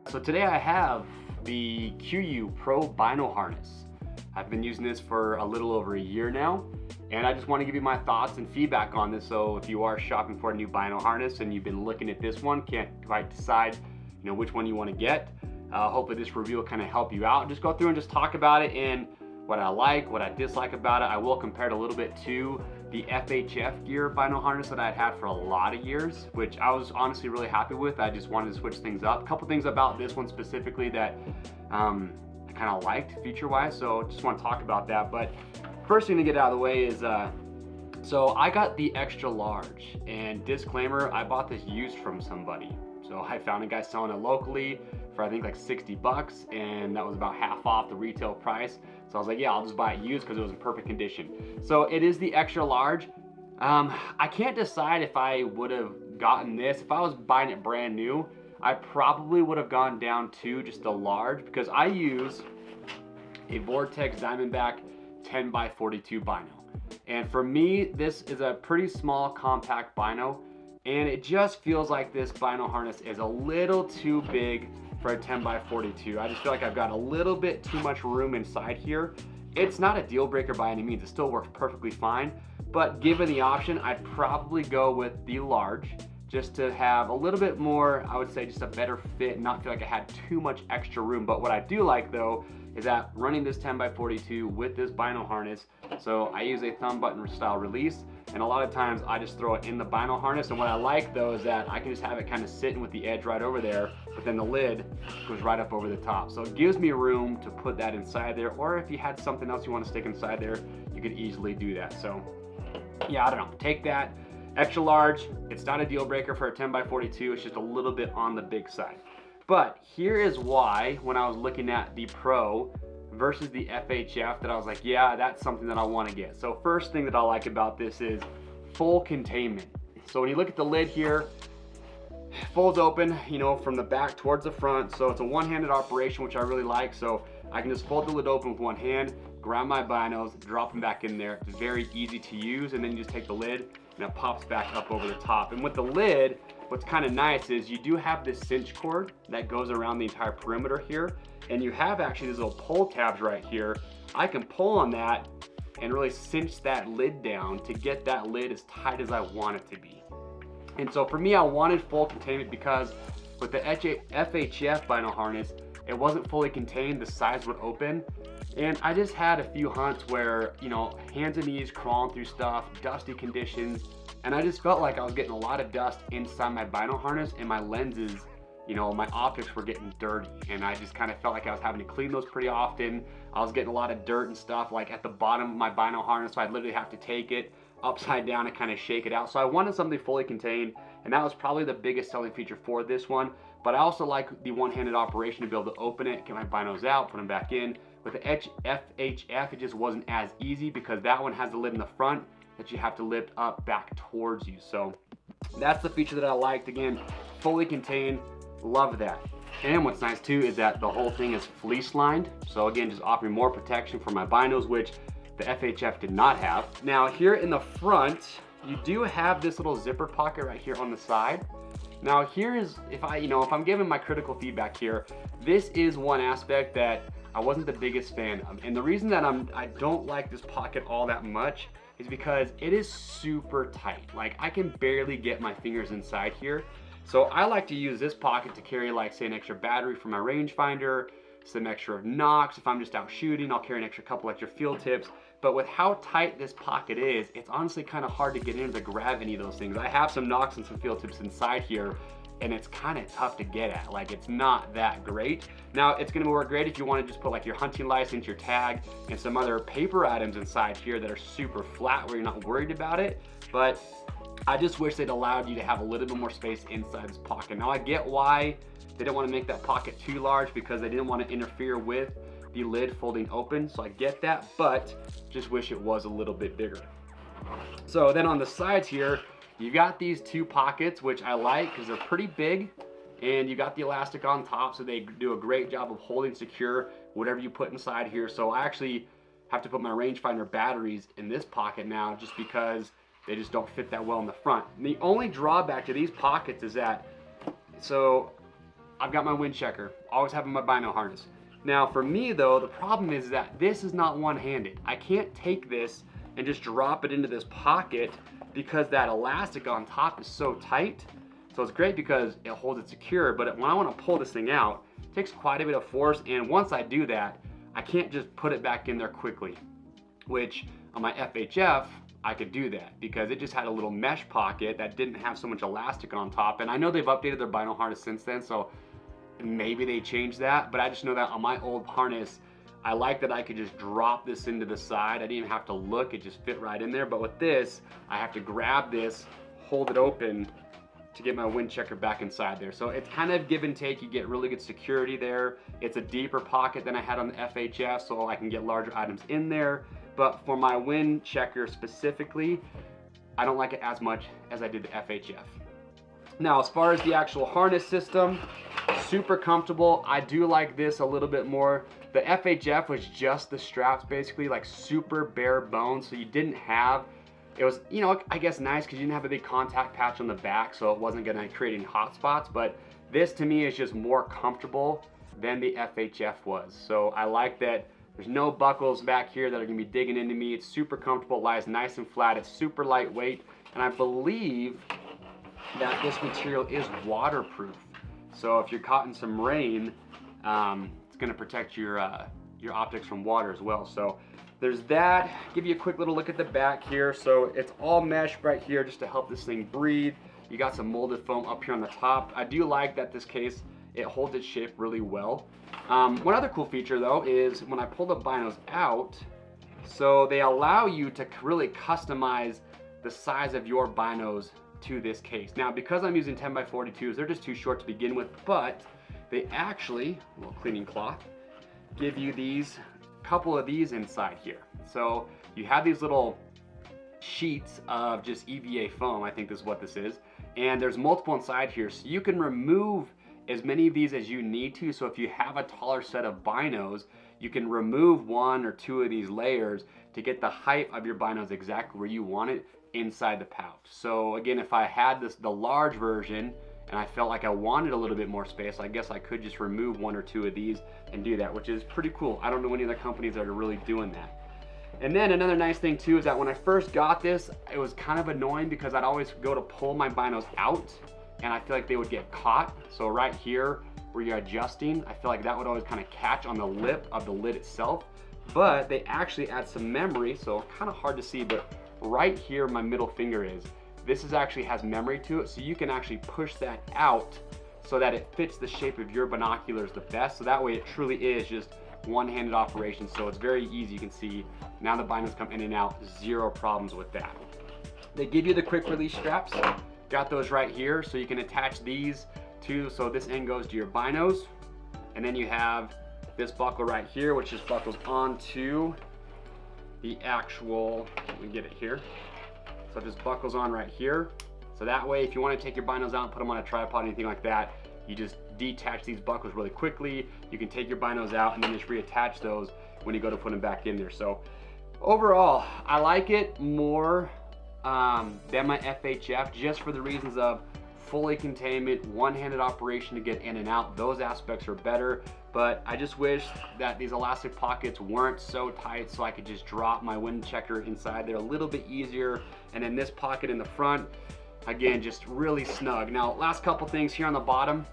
So today I have the Kuiu Pro Bino harness. I've been using this for a little over a year now, and I just want to give you my thoughts and feedback on this. So if you are shopping for a new Bino harness and you've been looking at this one, can't quite decide which one you want to get, hopefully this review will kind of help you out. Just go through and just talk about it and what I like, what I dislike about it. I will compare it a little bit to the FHF gear Bino harness that I'd had for a lot of years, which I was honestly really happy with. I just wanted to switch things up. A couple things about this one specifically that I kind of liked feature-wise, so just want to talk about that. But first thing to get out of the way is, so I got the extra large, and disclaimer, I bought this used from somebody. So I found a guy selling it locally for I think like 60 bucks, and that was about half off the retail price. So I was like, yeah, I'll just buy it used because it was in perfect condition. So it is the extra large. I can't decide if I would have gotten this. If I was buying it brand new, I probably would have gone down to just the large, because I use a Vortex Diamondback 10x42 Bino. And for me, this is a pretty small, compact Bino, and it just feels like this Bino harness is a little too big for a 10x42. I just feel like I've got a little bit too much room inside here. It's not a deal breaker by any means. It still works perfectly fine, but given the option, I'd probably go with the large, just to have a little bit more, I would say, just a better fit and not feel like I had too much extra room. But what I do like though is that running this 10x42 with this Bino harness, so I use a thumb button style release, and a lot of times I just throw it in the Bino harness. And what I like though is that I can just have it kind of sitting with the edge right over there, but then the lid goes right up over the top. So it gives me room to put that inside there, or if you had something else you want to stick inside there, you could easily do that. So yeah, I don't know, take that. Extra large, it's not a deal breaker for a 10x42, it's just a little bit on the big side. But here is why, when I was looking at the Pro versus the FHF, that I was like, yeah, that's something that I want to get. So first thing that I like about this is full containment. So when you look at the lid here, it folds open, from the back towards the front. So it's a one-handed operation, which I really like. So I can just fold the lid open with one hand, grab my binos, drop them back in there. It's very easy to use, and then you just take the lid and it pops back up over the top. And with the lid, what's kind of nice is you do have this cinch cord that goes around the entire perimeter here, and you have actually these little pull tabs right here. I can pull on that and really cinch that lid down to get that lid as tight as I want it to be. And so for me, I wanted full containment because with the FHF Bino harness, it wasn't fully contained, the sides would open. And I just had a few hunts where, hands and knees crawling through stuff, dusty conditions, and I just felt like I was getting a lot of dust inside my Bino harness, and my lenses, my optics were getting dirty, and I just kind of felt like I was having to clean those pretty often. I was getting a lot of dirt and stuff like at the bottom of my Bino harness, so I'd literally have to take it upside down and kind of shake it out. So I wanted something fully contained, and that was probably the biggest selling feature for this one. But I also like the one-handed operation to be able to open it, get my binos out, put them back in. With the FHF, it just wasn't as easy because that one has the lid in the front that you have to lift up back towards you. So that's the feature that I liked. Again, fully contained, love that. And what's nice too is that the whole thing is fleece lined. So again, just offering more protection for my binos, which the FHF did not have. Now here in the front, you do have this little zipper pocket right here on the side. Now here is, if I'm giving my critical feedback here, this is one aspect that I wasn't the biggest fan of. And the reason that I don't like this pocket all that much is because it is super tight. Like I can barely get my fingers inside here. So I like to use this pocket to carry, like, say, an extra battery for my rangefinder, some extra knocks. If I'm just out shooting, I'll carry an couple extra field tips. But with how tight this pocket is, it's honestly kind of hard to get in to grab any of those things. I have some knocks and some field tips inside here, and it's kind of tough to get at. Like, it's not that great. Now, it's gonna work great if you wanna just put like your hunting license, your tag, and some other paper items inside here that are super flat where you're not worried about it. But I just wish they'd allowed you to have a little bit more space inside this pocket. Now, I get why they didn't want to make that pocket too large, because they didn't want to interfere with the lid folding open. So I get that, but just wish it was a little bit bigger. So then on the sides here, you got these two pockets, which I like because they're pretty big, and you got the elastic on top, so they do a great job of holding secure whatever you put inside here. So I actually have to put my rangefinder batteries in this pocket now, just because they just don't fit that well in the front. And the only drawback to these pockets is that, so I've got my wind checker, always having my bino harness. Now for me though, the problem is that this is not one-handed. I can't take this and just drop it into this pocket because that elastic on top is so tight. So it's great because it holds it secure, but when I want to pull this thing out, it takes quite a bit of force, and once I do that, I can't just put it back in there quickly, which on my FHF, I could do that because it just had a little mesh pocket that didn't have so much elastic on top. And I know they've updated their bino harness since then, so maybe they changed that, but I just know that on my old harness, I like that I could just drop this into the side. I didn't even have to look, it just fit right in there. But with this, I have to grab this, hold it open to get my wind checker back inside there. So it's kind of give and take. You get really good security there. It's a deeper pocket than I had on the FHF, so I can get larger items in there. But for my wind checker specifically, I don't like it as much as I did the FHF. Now, as far as the actual harness system, super comfortable. I do like this a little bit more. The FHF was just the straps, basically, like super bare bones. So you didn't have, it was, you know, I guess nice because you didn't have a big contact patch on the back, so it wasn't gonna create any hot spots. But this to me is just more comfortable than the FHF was. So I like that there's no buckles back here that are gonna be digging into me. It's super comfortable, lies nice and flat. It's super lightweight. And I believe that this material is waterproof. So if you're caught in some rain, it's gonna protect your optics from water as well. So there's that. Give you a quick little look at the back here. So it's all mesh right here just to help this thing breathe. You got some molded foam up here on the top. I do like that this case, it holds its shape really well. One other cool feature though is when I pull the binos out, so they allow you to really customize the size of your binos to this case. Now, because I'm using 10x42s, they're just too short to begin with, but they actually, a little cleaning cloth, give you these, couple of these inside here. So you have these little sheets of just EVA foam, I think this is what this is, and there's multiple inside here, so you can remove as many of these as you need to. So if you have a taller set of binos, you can remove one or two of these layers to get the height of your binos exactly where you want it inside the pouch. So again, if I had the large version and I felt like I wanted a little bit more space, I guess I could just remove one or two of these and do that, which is pretty cool. I don't know any other companies that are really doing that. And then another nice thing too is that when I first got this, it was kind of annoying because I'd always go to pull my binos out and I feel like they would get caught. So right here where you're adjusting, I feel like that would always kind of catch on the lip of the lid itself. But they actually add some memory, so kind of hard to see, but right here my middle finger is, this is actually has memory to it, so you can actually push that out so that it fits the shape of your binoculars the best. So that way it truly is just one-handed operation. So it's very easy. You can see now the binos come in and out, zero problems with that. They give you the quick release straps. Got those right here, so you can attach these to, so this end goes to your binos, and then you have this buckle right here, which just buckles onto the actual, let me get it here. So it just buckles on right here. So that way, if you want to take your binos out and put them on a tripod, anything like that, you just detach these buckles really quickly. You can take your binos out and then just reattach those when you go to put them back in there. So overall, I like it more than my FHF, just for the reasons of fully containment, one-handed operation to get in and out. Those aspects are better, but I just wish that these elastic pockets weren't so tight so I could just drop my wind checker inside there a little bit easier. And then this pocket in the front, again, just really snug. Now, last couple things here on the bottom.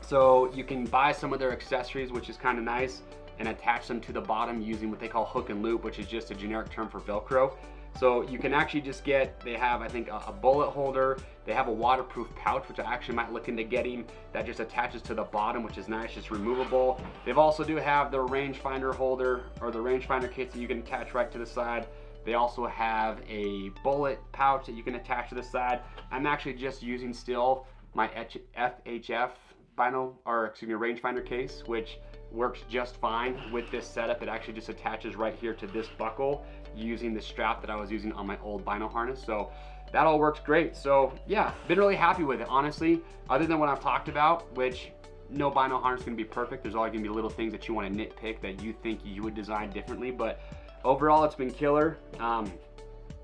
So you can buy some of their accessories, which is kind of nice, and attach them to the bottom using what they call hook and loop, which is just a generic term for Velcro. So you can actually just get, they have, I think, a bullet holder. They have a waterproof pouch, which I actually might look into getting, that just attaches to the bottom, which is nice, just removable. They've also do have the rangefinder holder, or the rangefinder case that you can attach right to the side. They also have a bullet pouch that you can attach to the side. I'm actually just using still my FHF rangefinder case, which works just fine with this setup. It actually just attaches right here to this buckle using the strap that I was using on my old bino harness. So that all works great. So yeah, been really happy with it, honestly. Other than what I've talked about, which no bino harness is gonna be perfect. There's always gonna be little things that you wanna nitpick that you think you would design differently, but overall it's been killer.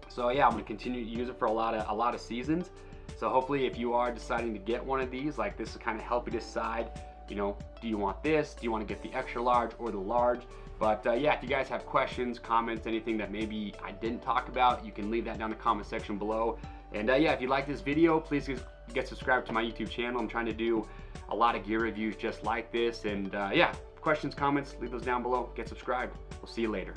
So yeah, I'm gonna continue to use it for a lot of seasons. So hopefully if you are deciding to get one of these, like this will kind of help you decide, you know, do you want this? Do you want to get the extra large or the large? But yeah, if you guys have questions, comments, anything that maybe I didn't talk about, you can leave that down in the comment section below. And yeah, if you like this video, please get subscribed to my YouTube channel. I'm trying to do a lot of gear reviews just like this. And yeah, questions, comments, leave those down below. Get subscribed. We'll see you later.